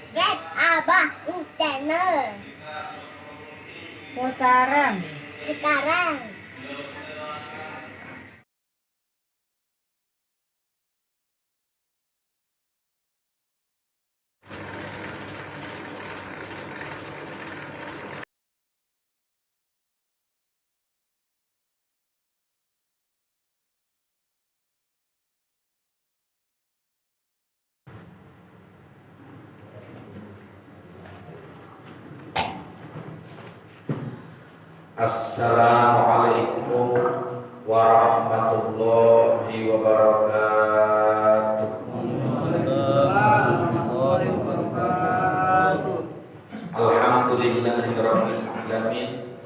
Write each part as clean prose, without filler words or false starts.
Red Abah Channel. Sekarang Sekarang Assalamualaikum warahmatullahi wabarakatuh. Alhamdulillahirabbil alamin.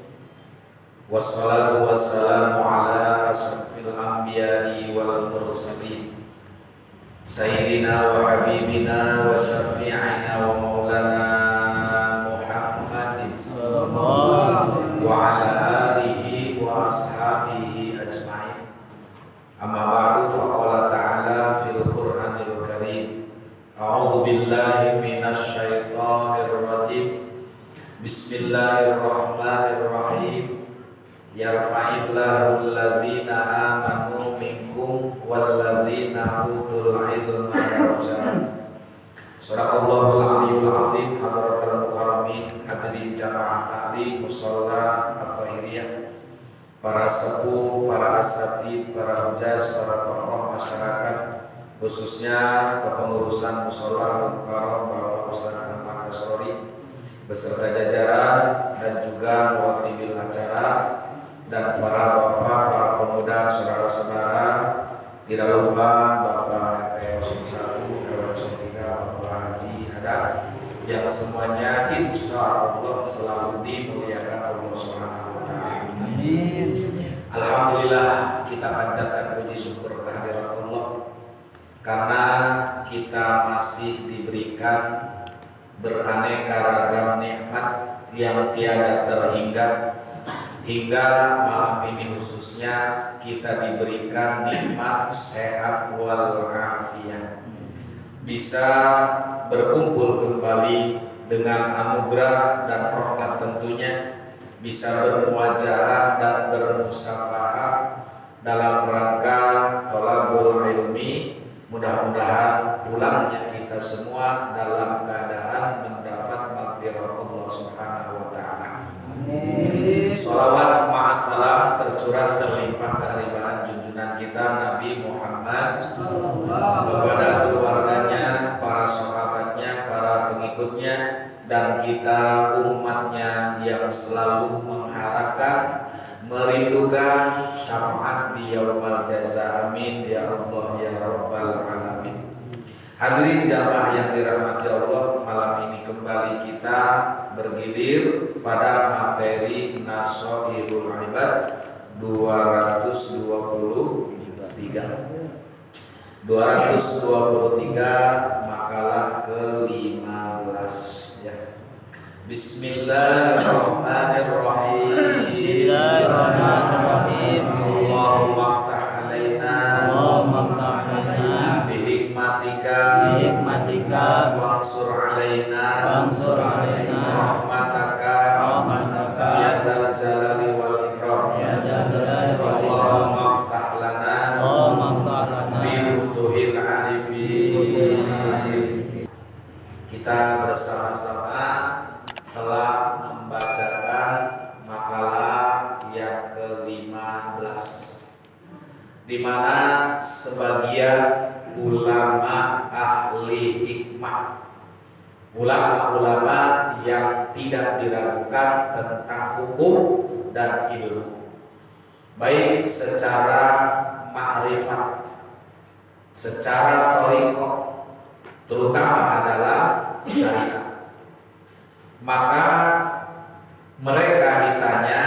Wassalatu wassalamu ala asyrafil anbiya'i wal mursalin. Sayyidina wa habibina wa syafi'ina wa maulana Muhammadin wa ala alihi wa ashabihi ajma'in. Amma ba'du, faqala ta'ala fil Qur'anil Karim. A'udzu billahi minasy syaithanir rajim. Bismillahirrahmanirrahim. Yarfa'illahu alladhina amanu minkum walladzina utul ilma darajat. Sadaqallahul aliyyul azim. Hadratul mukarramin, hadirin jamaah taklim musalla at-tahiriyah, para sepuh, para asatid, para hujaz, para tokoh masyarakat, khususnya kepengurusan musalla al-mukarram Bapak Ustaz Ahmad Kasori beserta jajaran dan juga muwatibil acara dan para bapak, para pemuda, saudara-saudara, tidak lupa Bapak RT 01, RW 03, Bapak Haji ada, yang semuanya insya Allah selalu dimuliakan Allah Subhanahu wa Ta'ala. Amin. Alhamdulillah, kita panjatkan puji syukur kehadirat Allah karena kita masih diberikan beraneka ragam nikmat yang tiada terhingga. Hingga malam ini khususnya kita diberikan nikmat sehat walafiat, bisa berkumpul kembali dengan anugerah dan rahmat tentunya, bisa bermuajahah dan bermusafahah dalam rangka thalabul ilmi. Mudah-mudahan pulangnya kita semua dalam keadaan mendapat maghfirah Allah Subhanahu wa Ta'ala. Sholawat ma'assalam tercurah terlimpah kehariban junjungan kita Nabi Muhammad kepada keluarganya, para sahabatnya, para pengikutnya, dan kita umatnya yang selalu mengharapkan, merindukan syafaat di yaumul jaza. Amin ya Allah ya rabbal alamin. Hadirin jamaah yang dirahmati Allah, malam ini kembali kita bergilir pada materi Nasohihul Ibad 223 makalah ke-15 ya. Bismillahirrahmanirrahim. Bismillahirrahmanirrahim. Allahumma aftah alaina bihikmatika wansur alaina rahmataka ya dzal jalali wal ikram. Allahumma aftah lana bifutuhil arifin. Kita bersama-sama telah membacakan makalah yang ke-15, di mana sebagian ulama ahli hikmah, ulama-ulama yang tidak diragukan tentang hukum dan ilmu, baik secara ma'rifat, secara thariqah, terutama adalah syariat. Maka mereka ditanya,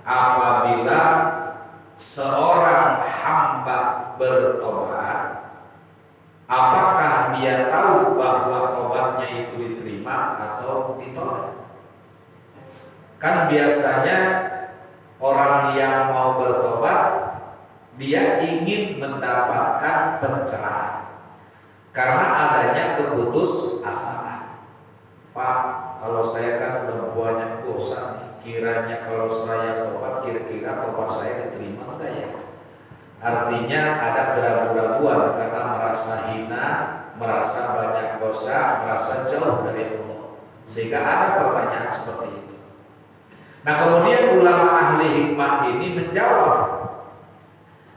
apabila seorang hamba bertobat, apakah dia tahu bahwa tobatnya itu diterima atau ditolak? Kan biasanya orang yang mau bertobat, dia ingin mendapatkan pencerahan karena adanya keputusasaan. Pak, kalau saya kan udah banyak dosa nih, kiranya kalau saya tobat, kira-kira tobat saya diterima enggak ya? Artinya ada keraguan-keraguan karena merasa hina, merasa banyak dosa, merasa jauh dari Allah. Sehingga ada pertanyaan seperti itu. Nah, kemudian ulama ahli hikmah ini menjawab,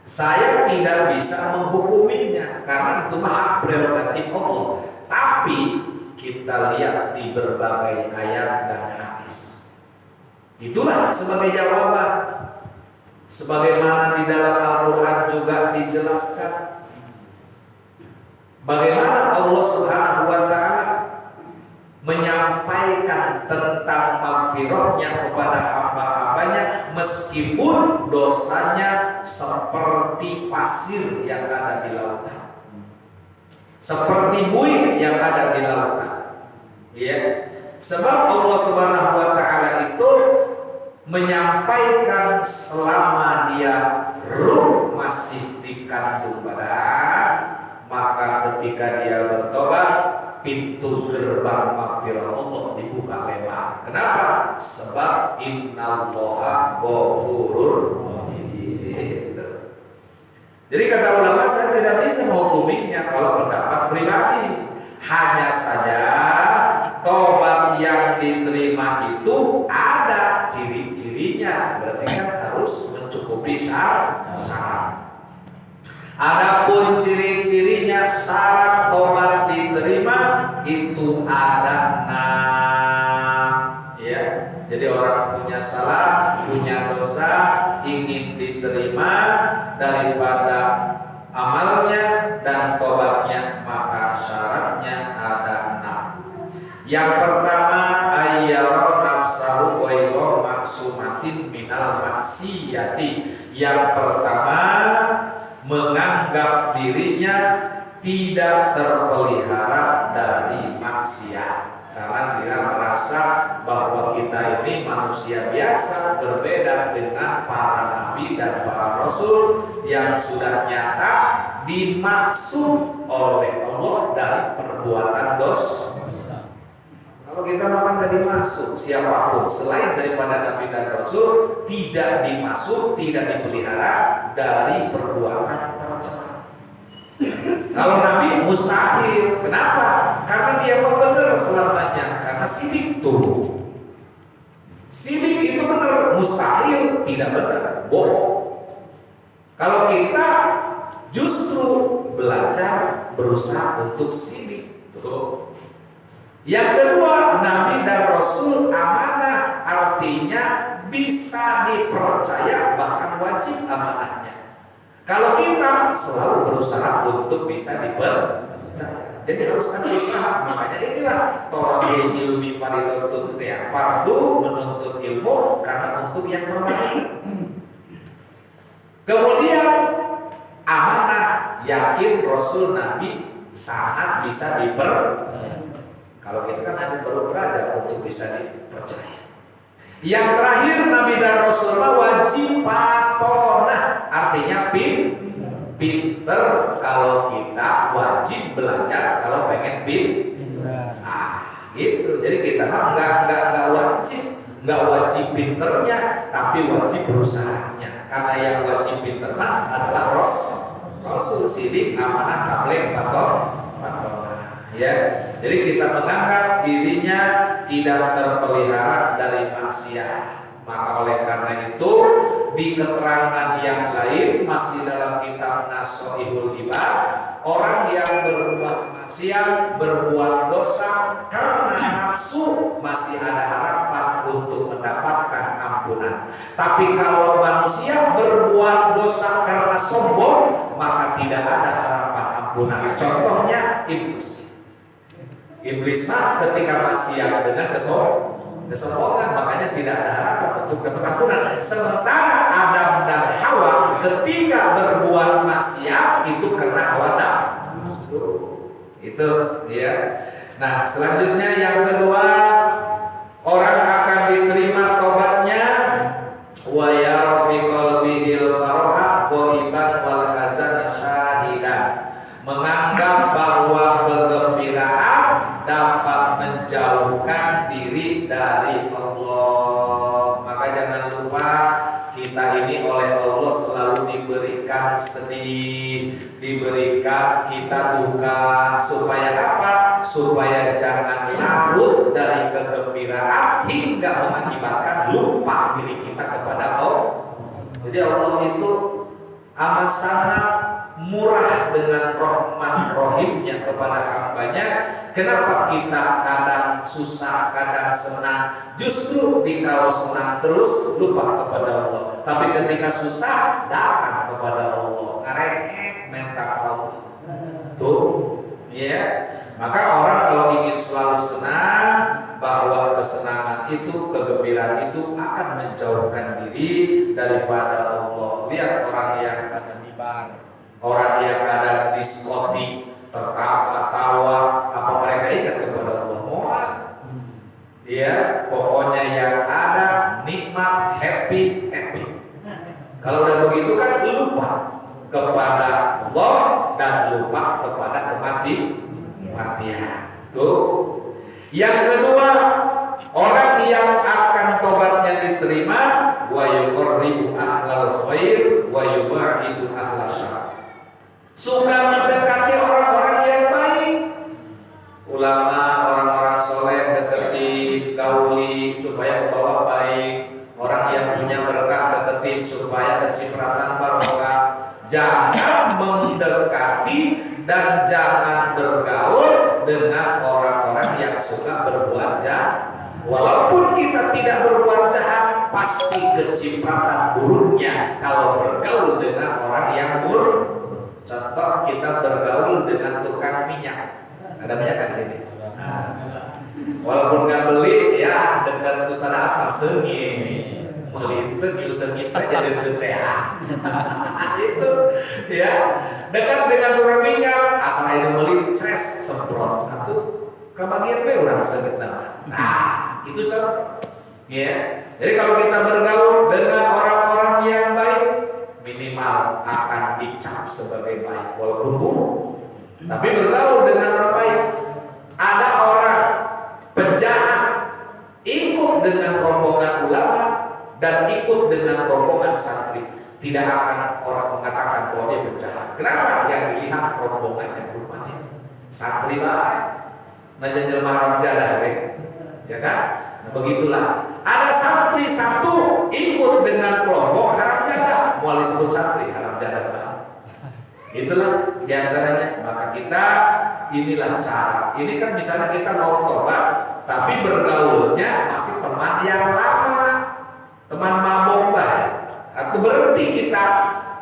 saya tidak bisa menghukuminya karena itu hak prerogatif Allah. Tapi kita lihat di berbagai ayat dan hadis. Itulah sebagai jawaban. Sebagaimana di dalam Al-Quran juga dijelaskan bagaimana Allah Subhanahu wa Ta'ala menyampaikan tentang maghfirahnya kepada hamba-hambanya meskipun dosanya seperti pasir yang ada di lautan, seperti buih yang ada di lautan. Ya, sebab Allah Subhanahu wa Ta'ala itu menyampaikan selama dia ruh masih dikandung badan, maka ketika dia bertobat, pintu gerbang maghfirah Allah dibuka lebar. Kenapa? Sebab innallaha ghafurur rahim. Jadi kata ulama, saya tidak bisa menghukuminya kalau pendapat pribadi. Hanya saja tobat yang diterima itu ada ciri-cirinya, berarti kan harus mencukupi syarat. Adapun ciri-cirinya syarat tobat diterima itu ada 6. Ya, jadi orang punya salah, punya dosa, ingin diterima daripada amalnya dan tobatnya, maka syaratnya ada 6. Yang pertama, ayyara nafsahu ghairu maksumatin minal maksiyati. Yang pertama, menganggap dirinya tidak terpelihara dari maksiat. Karena dia merasa bahwa kita ini manusia biasa, berbeda dengan para nabi dan para rasul yang sudah nyata dimaksud oleh Allah dari perbuatan dosa. Kalau kita makan gak dimasuk, siapapun selain daripada nabi dan rasul tidak dimasuk, tidak dipelihara dari perbuatan tercela. Kalau nabi mustahil. Kenapa? Karena dia benar selamanya. Karena sidik tuh. Sidik itu benar, mustahil tidak benar, bohong. Kalau kita justru belajar berusaha untuk sidik tuh. Yang kedua, nabi dan rasul amanah, artinya bisa dipercaya, bahkan wajib amanahnya. Kalau kita selalu berusaha untuk bisa dipercaya, jadi harus ada usaha. Makanya inilah tolabul ilmi fardhun, fardu menuntut ilmu karena untuk yang terbaik. Kemudian amanah, yakin rasul nabi sangat bisa dipercaya. Kalau kita kan hanya baru belajar untuk bisa dipercaya. Yang terakhir, nabi dan rasulullah wajib patonah, artinya pinter. Kalau kita wajib belajar kalau pengen pinter. Gitu. Jadi kita mah nggak wajib pinternya, tapi wajib berusahanya. Karena yang wajib pinter mah adalah rasul, sidik, amanah, tabligh, patonah. Ya. Jadi kita menganggap dirinya tidak terpelihara dari maksiat. Maka oleh karena itu di keterangan yang lain masih dalam kitab Nashihul Ibad, orang yang berbuat maksiat, berbuat dosa karena nafsu masih ada harapan untuk mendapatkan ampunan. Tapi kalau manusia berbuat dosa karena sombong, maka tidak ada harapan ampunan. Contohnya iblis. Iblis mah ketika maksiat dengan kesombongan, makanya tidak ada harapan untuk dapat ampunan. Sementara Adam dan Hawa ketika berbuat maksiat itu kena hawa nafsu. Itu ya. Nah, selanjutnya yang kedua, orang akan diterima tobatnya wa yara fi qalbihil faraha ghaiban wal hazan syahidan. Menganggap bahwa kegembiraan dan dapat menjauhkan diri dari Allah. Maka jangan lupa kita ini oleh Allah selalu diberikan sedih, diberikan kita duka, supaya apa? Supaya jangan larut dari kegembiraan hingga mengakibatkan lupa diri kita kepada Allah. Jadi Allah itu amat sangat murah dengan rahmat rohimnya kepada hambanya. Kenapa kita kadang susah, kadang senang? Justru kalau senang terus lupa kepada Allah, tapi ketika susah datang kepada Allah, ngarengek mental Allah. Tuh, ya. Maka orang kalau ingin selalu senang, bahwa kesenangan itu, kegembiraan itu akan menjauhkan diri daripada Allah. Lihat orang yang ada di bar, orang yang ada di diskotik, tertawa-tawa, apa mereka ingat kepada Allah? Muat. Ya, pokoknya yang ada nikmat, happy. Kalau udah begitu kan lupa kepada Allah dan lupa kepada kematian. Tuh. Yang kedua, orang yang akan tobatnya diterima, wa yuqarribu ahlal khair wa yubaidu ahlal syarr. Suka mendekati orang-orang yang baik, ulama, orang-orang soleh, deketi, gauli supaya kebawa baik. Orang yang punya berkah deketin supaya kecipratan barokah. Jangan mendekati dan jangan bergaul dengan orang-orang yang suka berbuat jahat. Walaupun kita tidak berbuat jahat, pasti kecipratan buruknya kalau bergaul dengan orang yang buruk. Contoh, kita bergaul dengan tukang minyak. Ada minyak kan di sini? Walaupun nggak beli, ya dekat kusana asma sengi. Melintir jurusan kita jadi setelah itu, ya dekat dengan tukang minyak, asal itu beli tres semprot atau kebagian be orang sakit nama. Nah itu contoh, ya. Jadi kalau kita bergaul dengan orang-orang yang baik, minimal akan dicap sebagai baik walaupun buruk. Tapi bergaul dengan orang baik. Ada orang penjahat ikut dengan rombongan ulama dan ikut dengan rombongan santri, tidak akan orang mengatakan bahwa dia penjahat. Kenapa? Yang dilihat rombongannya rumahnya santri baik, menjadi haram jadah, ya kan? Nah, begitulah. Ada santri satu ikut dengan kelompok haram jadah, mulai disebut santri haram jadah. Itulah diantaranya. Maka kita inilah cara. Ini kan misalnya kita mau tobat, tapi bergaulnya masih teman yang lama, teman mabok baik, atau berhenti kita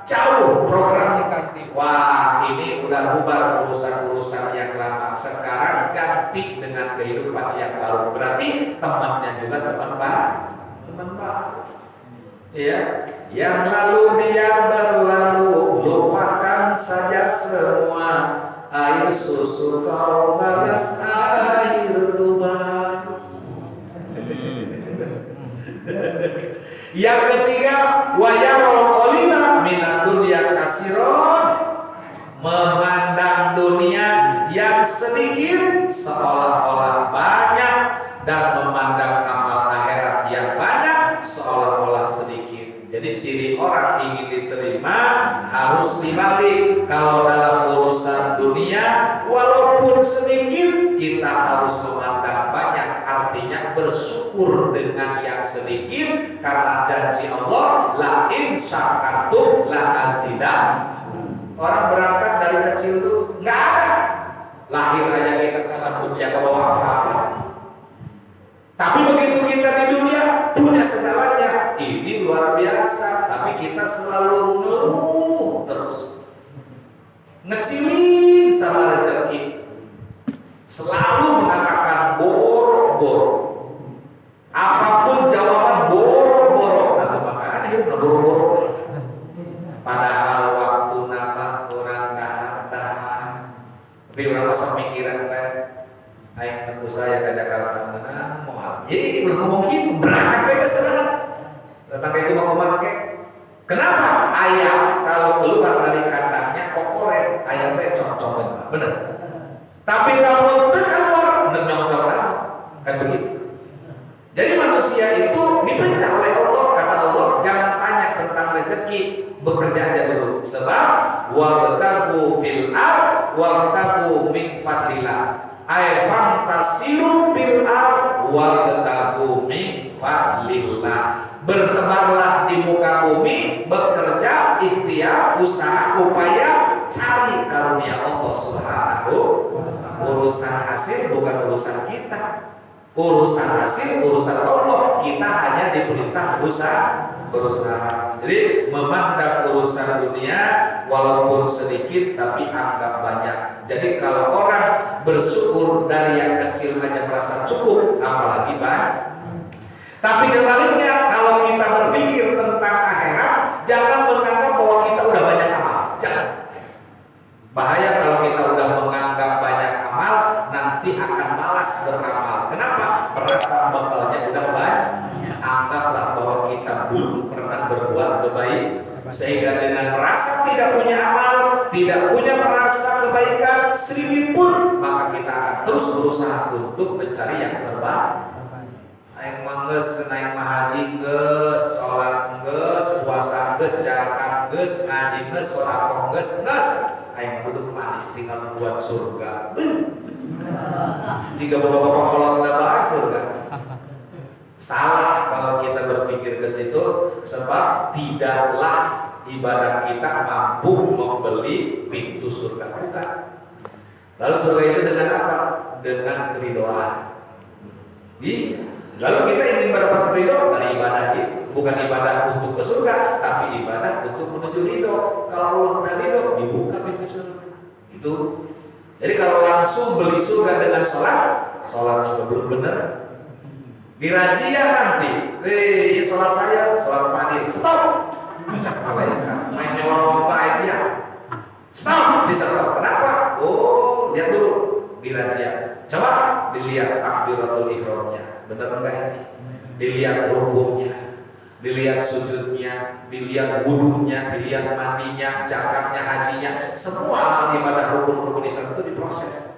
jauh programnya ganti. Wah, ini udah bubar urusan-urusan yang lama, sekarang ganti dengan kehidupan yang baru. Berarti temannya juga teman baru. Ya, yang lalu dia berlalu, lupakan saja semua. Air susu kau balas air tuba. Yang ketiga, wayarul qalila minad dunya kasiron, memandang dunia yang sedikit seolah-olah banyak dan memandang amal akhirat yang banyak seolah-olah sedikit. Jadi ciri orang ingin diterima harus dibalik. Kalau dalam urusan dunia walaupun sedikit kita harus memandang banyak, artinya bersyukur dengan yang sedikit, karena janji Allah la in syakartum la azidan. Orang berangkat dari kecil dulu nggak ada, lahir aja kita kata punya bawa apa-apa, tapi begitu kita di dunia punya segalanya, ini luar biasa. Tapi kita selalu ngeluh terus, ngecilin sama rezeki, selalu mengatakan borok-borok, apapun jawaban borok-borok, atau makanya hidup borok-borok. Padahal waktu nama kurang dah, tapi orang masa pikiran kan, aing aku saya ke Jakarta menang, mau apa? Jadi udah ngomong gitu, berangkat ke sana, datang itu mau memakai. Kenapa? Ayam kalau keluar dari kandangnya kokoren, ayamnya cocok, bener. Tapi kalau keluar untuk nyong-nyong kan begitu. Jadi manusia itu diperintah oleh Allah, kata Allah jangan tanya tentang rezeki, bekerja aja dulu. Sebab wabtagu fil ard wabtagu min fadlillah. Ay fantasiru fil ard wabtagu min fadlillah. Bertebarlah di muka bumi, bekerja, ikhtiar, usaha, upaya, cari karunia Allah Subhanahu. Urusan hasil bukan urusan kita. Urusan hasil urusan Allah. Kita hanya diperintah berusaha. Jadi memandang urusan dunia walaupun sedikit tapi anggap banyak. Jadi kalau orang bersyukur dari yang kecil hanya merasa cukup, apalagi banyak. Tapi sebaliknya kalau kita berpikir tentang akhirat, jangan menganggap bahwa kita udah banyak amal. Jangan. Bahaya kalau kita udah menganggap banyak amal, nanti akan malas beramal. Kenapa? Merasa bekalnya udah banyak. Anggaplah bahwa kita belum pernah berbuat kebaikan, sehingga dengan merasa tidak punya amal, tidak punya merasa kebaikan sedikit pun, maka kita akan terus berusaha untuk mencari yang terbaik. Aing manggeus naik haji geus, salat geus, puasa geus, zakat geus, ngaji geus, sedekah geus. Aing kudu manis tinggal membuat surga. Jika bapak-bapak kalau tidak bahas surga. Salah kalau kita berpikir ke situ, sebab tidaklah ibadah kita mampu membeli pintu surga bukan. Lalu surga itu dengan apa? Dengan keridhaan. Iya. Lalu kita ingin mendapat ridho dari ibadah itu, bukan ibadah untuk ke surga, tapi ibadah untuk menuju ridho. Kalau Allah sudah ridho, dibuka pintu surga. Itu. Jadi kalau langsung beli surga dengan sholat juga belum benar. Dirazia nanti, sholat saya, sholat maghrib, stop. Malaikat, main nyewa lomba itu ya. Stop, di stop. Kenapa? Oh, lihat dulu dirazia. Coba dilihat takbiratul ihramnya. Benar enggak ini? Dilihat rukunya, dilihat sujudnya, dilihat wudunya, dilihat mandinya, zakatnya, hajinya, semua amal ibadah rukun-rukun Islam itu diproses.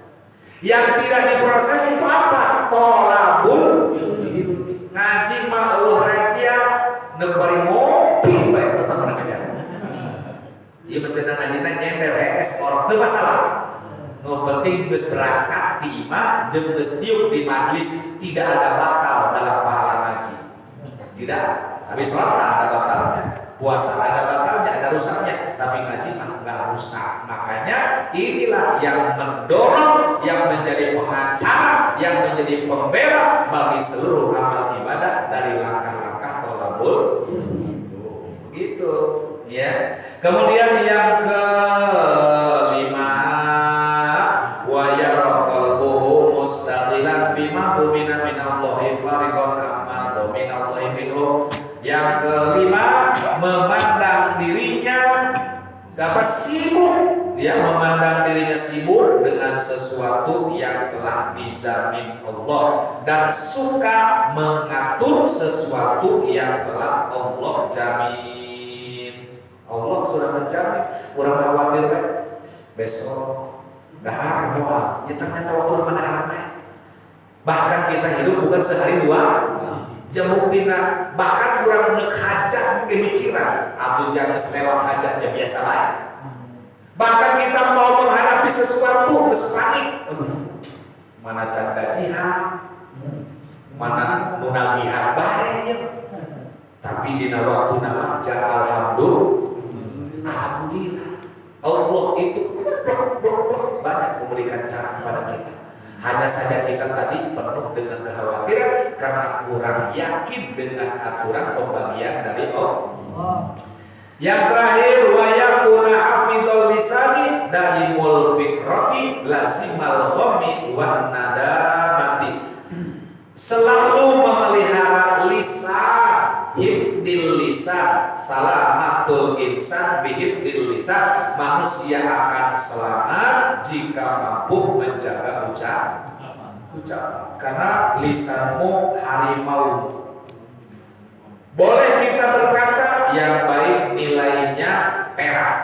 Yang tidak diproses itu apa? Tolabul ilmi. Ngaji mah Allah raja nebari ngopi baik tetap pernah ngajar. Ieu menceuna ngajina nyender es orang teu masalah. Nu penting geus berangkat di imah jeung geus tiup di majlis, tidak ada batal dalam pahala ngaji. Tidak. Habis sholat ada batalnya, puasa ada batalnya, ada rusaknya, tapi ngaji mah enggak rusak. Makanya inilah yang mendorong, yang menjadi pengacara, yang menjadi pembela bagi seluruh amal ibadah dari langkah-langkah tolabul. Begitu, ya. Kemudian yang kelima, wa yaraqalbuhu mustaqilan bima humina minallahi fariqan amma minallahi minhu. Yang kelima, memandang dirinya dapat sibuk, dia memandang dirinya sibuk dengan sesuatu yang telah dijamin Allah dan suka mengatur sesuatu yang telah Allah jamin. Allah sudah menjamin, kurang khawatir kan? Besok dahar doa, ya ternyata waktu mana ramai. Bahkan kita hidup bukan sehari dua jemuktina, bahkan kurang nek hajat pemikiran atau jangan selewat hajatnya biasa lain. Bahkan kita mau menghadapi sesuatu geus panik. Mana can gajihan, mana munagihan bae. Tapi dina waktu nama alhamdulillah. Allah itu banyak memberikan cara kepada kita. Hanya saja kita tadi penuh dengan kekhawatiran karena kurang yakin dengan aturan pembagian dari Allah. Yang terakhir, wa yakuna hafidhul lisani daimul fikrati lazimal ghammi wan nadamati. Selalu memelihara lisan, hifdzil lisan, salamatul insan bihifdzil lisan. Manusia akan selamat jika mampu menjaga ucapan. Karena lisanmu harimau. Boleh kita berkata yang baik nilainya perak.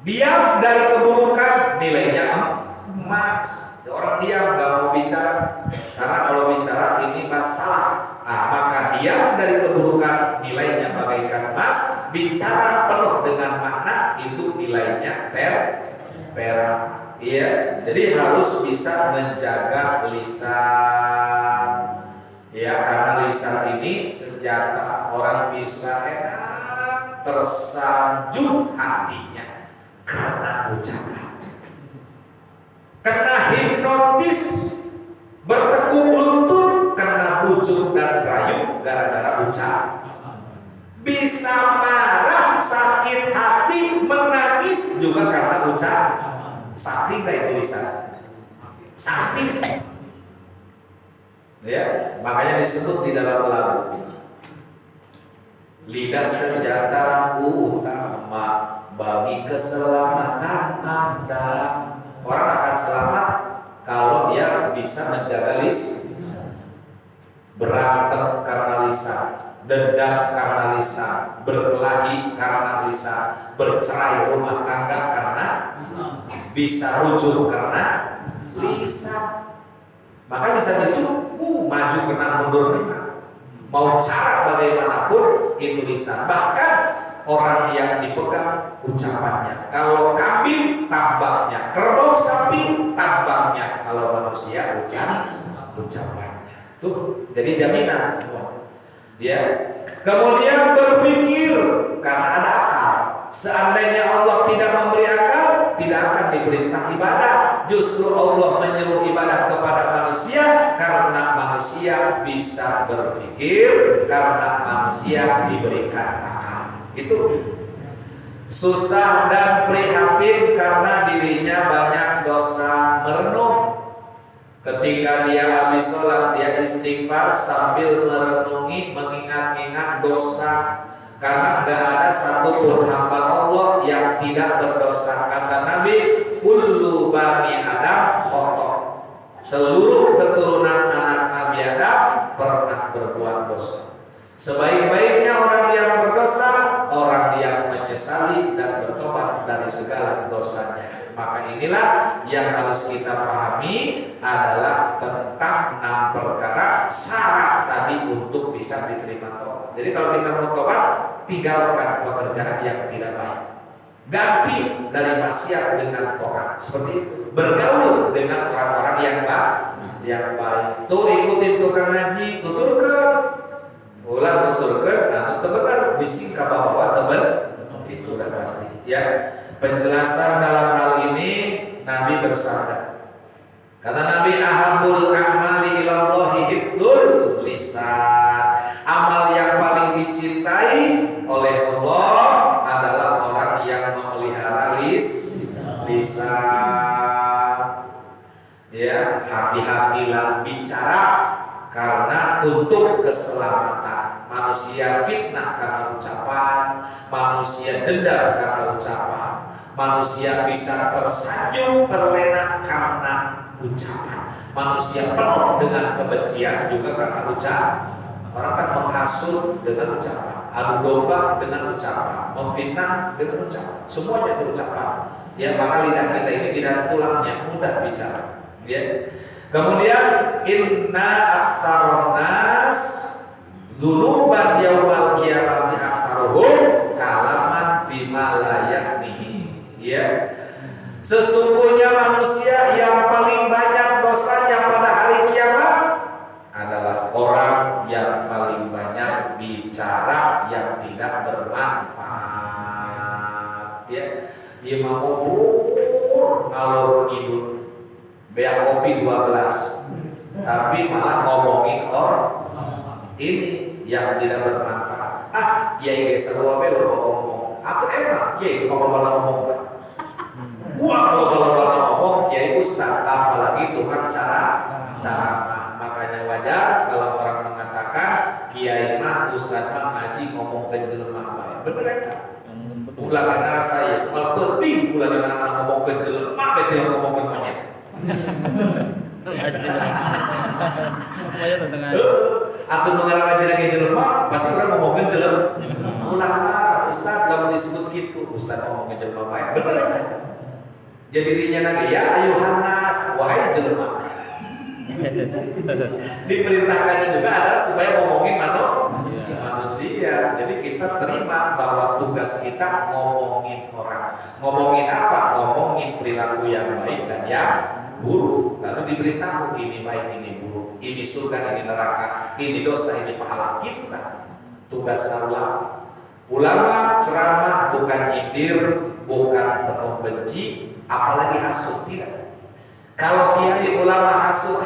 Diam dari keburukan nilainya emas. Orang diam, nggak mau bicara, karena kalau bicara ini masalah. Maka diam dari keburukan nilainya bagaikan emas, bicara penuh dengan makna itu nilainya perak. Ya, jadi harus bisa menjaga lisan. Ya, karena lisan ini senjata. Orang bisa enak tersanjung hatinya karena ucapan. Kena hipnotis, bertekuk lutut karena bujuk dan rayu gara-gara ucap. Bisa marah, sakit hati, menangis juga karena ucap. Sakti dari tulisan. Sakti. Ya, makanya disebut di dalam lagu. Lidah senjata utama bagi keselamatan Anda. Orang akan selamat kalau dia bisa menjaga lisan. Berantem karena lisan, dendam karena lisan, berkelahi karena lisan, bercerai rumah tangga karena bisa rujuk karena lisan. Maka lisan itu maju kena mundur kena. Mau cara bagaimanapun itu lisan. Bahkan orang yang dipegang ucapannya. Kalau kambing tambaknya, kerbau sapi tambaknya. Kalau manusia ucapannya. Tuh, jadi jaminan semua. Ya. Kemudian berpikir karena ada akal. Seandainya Allah tidak memberi akal, tidak akan diperintah ibadah. Justru Allah menyuruh ibadah kepada manusia karena manusia bisa berpikir, karena manusia diberikan akal. Itu susah dan prihatin karena dirinya banyak dosa. Merenung ketika dia habis sholat, dia istighfar sambil merenungi, mengingat-ingat dosa. Karena tidak ada satupun hamba Allah yang tidak berdosa. Kata Nabi, kullu bani Adam khoto. Seluruh keturunan anak Nabi Adam pernah berbuat dosa. Sebaik-baiknya orang yang berdosa, orang yang menyesali dan bertobat dari segala dosanya. Maka inilah yang harus kita pahami adalah tentang 6 perkara syarat tadi untuk bisa diterima tobat. Jadi kalau kita mau tobat, tinggalkan pekerjaan yang tidak baik. Ganti dari maksiat dengan tobat. Seperti itu. Bergaul dengan orang-orang yang baik. Tuh ikutin tukang ngaji, tuturkan. Ulah tuturkan, anu teu benar, bisi ka bawa tebel. Itu udah pasti. Ya. Penjelasan dalam hal ini Nabi bersabda. Kata Nabi, ahabul a'mali ilallahi hifdzul lisan. Amal yang paling dicintai oleh Allah adalah orang yang memelihara lisan. Ya, hati-hatilah bicara karena untuk keselamatan. Manusia fitnah karena ucapan, manusia dendam karena ucapan, manusia bisa tersanjung, terlena karena ucapan, manusia penuh dengan kebencian juga karena ucapan. Orang kan menghasut dengan ucapan, adu domba dengan ucapan, memfitnah dengan ucapan, semuanya itu ucapan. Ya, maka lidah kita ini tidak ada tulangnya, mudah bicara. Ya. Kemudian inna aksaron nas dzunuban yaumal qiyamati aksaruhum kalaman fima la yaknihi. Ya. Sesungguhnya manusia yang paling banyak dosanya pada hari kiamat adalah orang yang paling banyak bicara yang tidak bermanfaat. Ya. Imam Mubur ngalor ngidul beak kopi 12, tapi malah ngomongin orang ini yang tidak bermanfaat. Kiai geus sarua we ngomong. Atuh emang kiai ngomong. Buat kalau ngomong kiai ustaz, apalagi tukang cara. Makanya wajar kalau orang mengatakan kiai mah ustaz mah ngaji ngomong ke jelema bae. Bener kan? Ulah kana saya, penting ulah di mana-mana ngomong ke jelema bae tidak ngomong ke monyet. Atau mengarang aja lagi jelema, pasti orang ngomongin jelema. Ulah marah, ustaz kalau disebut gitu, ustaz ngomongin jelema baik, bener kan? Jadi dirinya lagi ya ayuhan nas, wahai jelema. Diperintahkannya juga adalah supaya ngomongin manusia. Jadi kita terima bahwa tugas kita ngomongin orang. Ngomongin apa? Ngomongin perilaku yang baik dan yang buruk. Lalu diberitahu ini baik, ini buruk, ini surga, ini neraka, ini dosa, ini pahala. Gitu kan tugas ulama. Ulama ceramah bukan nyindir, bukan penuh benci, apalagi hasud, tidak. Kalau kiai ulama hasud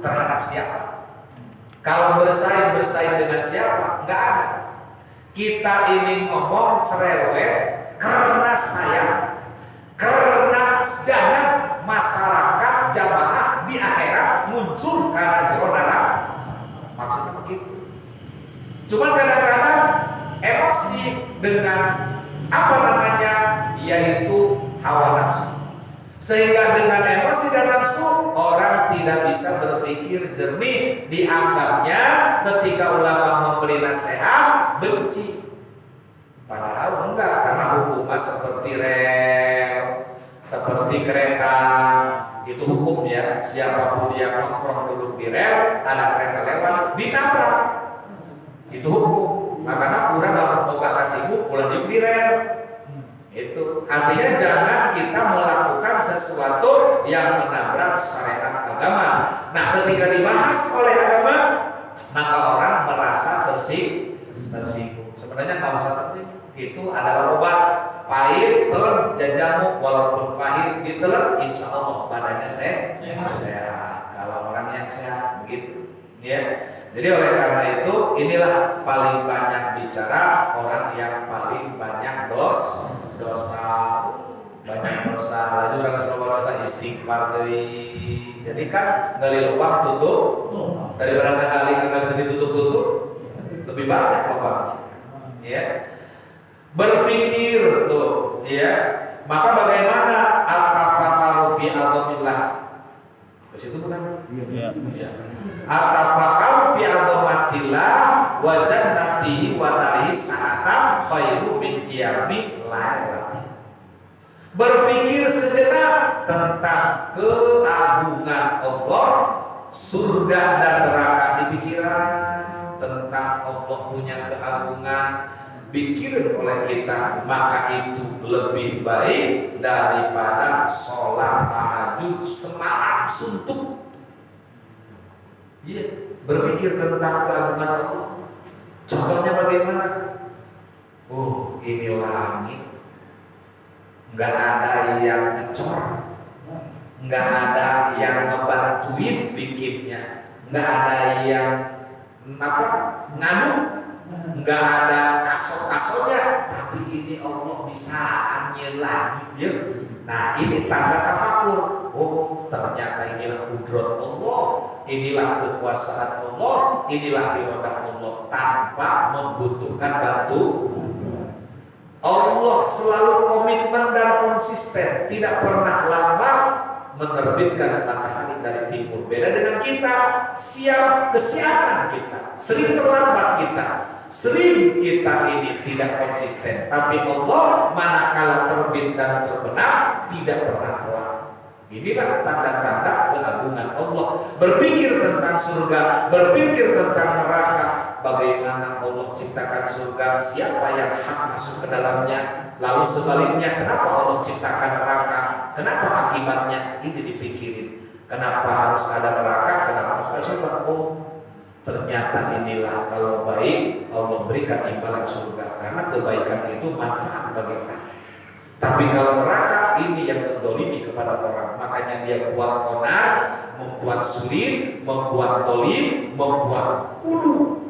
terhadap siapa? Kalau bersaing dengan siapa? Enggak ada. Kita ini ngomong cerewet karena sayang, karena jangan masyarakat jamaah di akhirat muncul karena jero neraka. Maksudnya begitu. Cuman kadang-kadang emosi dengan yaitu hawa nafsu. Sehingga dengan emosi dan nafsu orang tidak bisa berpikir jernih, dianggapnya ketika ulama memberi nasihat benci. Padahal enggak, karena hukumnya seperti rel, seperti kereta, itu hukumnya. Siapapun yang nongkrong duduk di rel, ada kereta lewat, ditabrak. Itu hukum. Makanya kurang mau kasih hukum, pulang di rel. Itu artinya jangan kita melakukan sesuatu yang menabrak syariat agama. Nah, ketika dibahas oleh agama, maka orang merasa tersinggung. Sebenarnya kalau seperti itu adalah obat. Pahit, telan, jajamu, walaupun pahit ditelan, insya Allah badannya sehat. Kalau orang yang sehat begitu, ya. Jadi oleh karena itu inilah paling banyak bicara orang yang paling banyak dosa, banyak dosa. Lalu orang dosa istighfar deui. Jadi kan gali lubang tutup, daripada kali ditutup lebih banyak lubangnya. Ya. Berpikir tuh, ya. Maka bagaimana at-tafakkaru fi azamillah? Ke situ bukan? Iya. At-tafakkaru fi azamatillah wa jannatihi wa narihi sa'atan khairu min qiyami lailati. Berpikir sejenak tentang keagungan Allah, surga dan neraka di pikiran, tentang Allah punya keagungan pikiran oleh kita, maka itu lebih baik daripada sholat tahajud semalam suntuk. Iya, berpikir tentang keagungan Allah. Contohnya bagaimana? Oh, ini langit, nggak ada yang ngecor, nggak ada yang ngebantuin bikinnya, nggak ada yang ngadu, nggak ada kasor-kasornya, tapi ini Allah bisa langit ya. Nah, ini tanda tafakur. Oh, ternyata inilah kudrat Allah, inilah kekuasaan Allah, inilah iradah Allah tanpa membutuhkan bantu. Allah selalu komitmen dan konsisten, tidak pernah lambat menerbitkan matahari dari timur. Beda dengan kita, kesiapan kita, sering terlambat kita. Sering kita ini tidak konsisten, tapi Allah manakala terbit dan terbenam tidak pernah telat. Inilah tanda-tanda keagungan Allah. Berpikir tentang surga, berpikir tentang neraka. Bagaimana Allah ciptakan surga, siapa yang hak masuk ke dalamnya. Lalu sebaliknya, kenapa Allah ciptakan neraka, kenapa akibatnya, ini dipikirin. Kenapa harus ada neraka, kenapa harus surga. Oh, ternyata inilah kalau baik Allah berikan imbalan surga, karena kebaikan itu manfaat bagi orang. Tapi kalau neraka ini yang mendolimi kepada orang, makanya dia buat onar, membuat sulit, membuat dolim, membuat hulu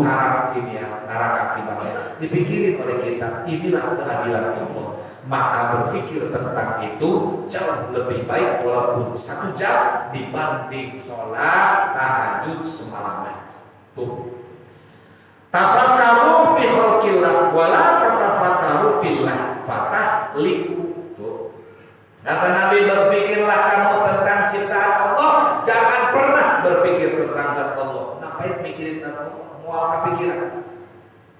haram. Ini ya neraka akibatnya. Dipikirin oleh kita, inilah keadilan Allah. Maka berpikir tentang itu jauh lebih baik walaupun 1 jam dibanding sholat tahajud semalam. Tuh. Tafakkaru fi khalqillah wala tatafakkaru fillah fatahliku. Tuh. Kata Nabi, berpikirlah kamu tentang ciptaan Allah, jangan pernah berpikir tentang zat Allah. Ngapain mikirin tentang Allah? Mau apa pikiran?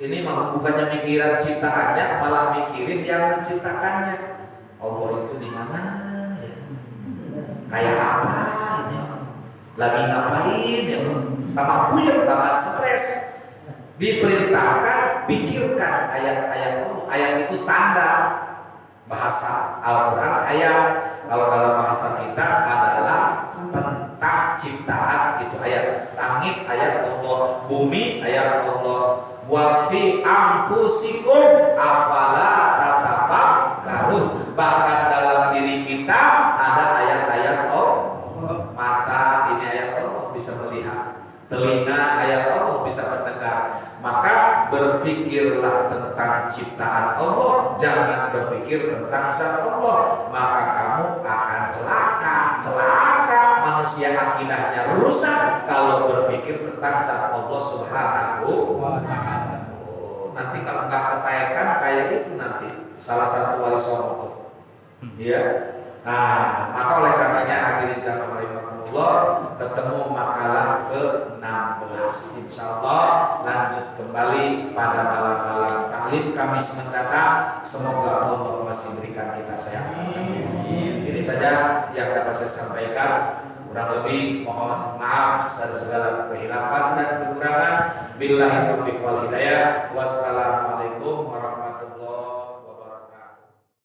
Ini mah bukannya mikiran ciptaannya, malah mikirin yang menciptakannya. Allah itu di mana? kayak apa ini? Lagi ngapain ya? Tambah puyeng, tambah stres. Diperintahkan pikirkan ayat-ayat Allah. Ayat itu tanda bahasa Al-Quran. Ayat kalau dalam bahasa kita adalah tentang ciptaan, itu ayat. Langit ayat Allah, bumi ayat Allah. Wa fi anfusikum afala tatafakkarun. Bahkan dalam diri kita ada ayat-ayat Allah. Mata ini ayat Allah bisa melihat, telinga ayat Allah bisa mendengar. Maka berpikirlah tentang ciptaan Allah, jangan berpikir tentang zat Allah, maka kamu akan celaka manusia akidahnya rusak kalau berpikir tentang zat Allah Subhanahu wa ta'ala. Nanti kalau nggak ketayakan kayak itu nanti salah satu wali songo, ya. Nah, maka oleh karenanya hadirin jamaah rahimakumullah, ketemu makalah ke-16. Insyaallah lanjut kembali pada malam-malam taklim Kamis mendatang. Semoga Allah masih berikan kita sehat. Ini saja yang dapat saya sampaikan. Kurang lebih mohon maaf atas segala kehilafan dan kekurangan. Billahi taufiq wal hidayah. Wassalamualaikum warahmatullahi wabarakatuh.